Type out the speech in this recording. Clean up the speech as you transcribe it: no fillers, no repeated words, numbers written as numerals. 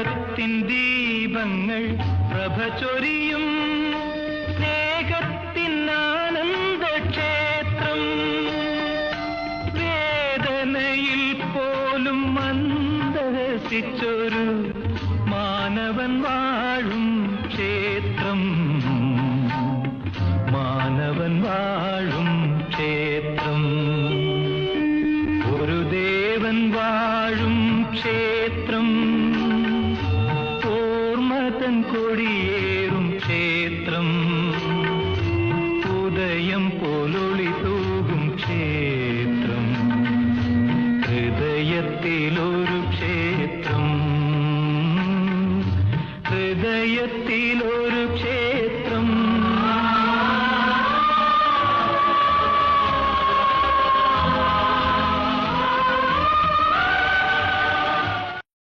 ലോകത്തിൻ ദീപങ്ങൾ പ്രഭ ചൊരിയും സ്നേഹത്തിൻ ആനന്ദക്ഷേത്രം. വേദനയിൽ പോലും മന്ദഹസിച്ചൊരു മാനവൻ വാഴും ക്ഷേത്രം. മാനവൻ വാഴും ക്ഷേത്രം. ഒരു ദേവൻ വാഴും ക്ഷേത്രം.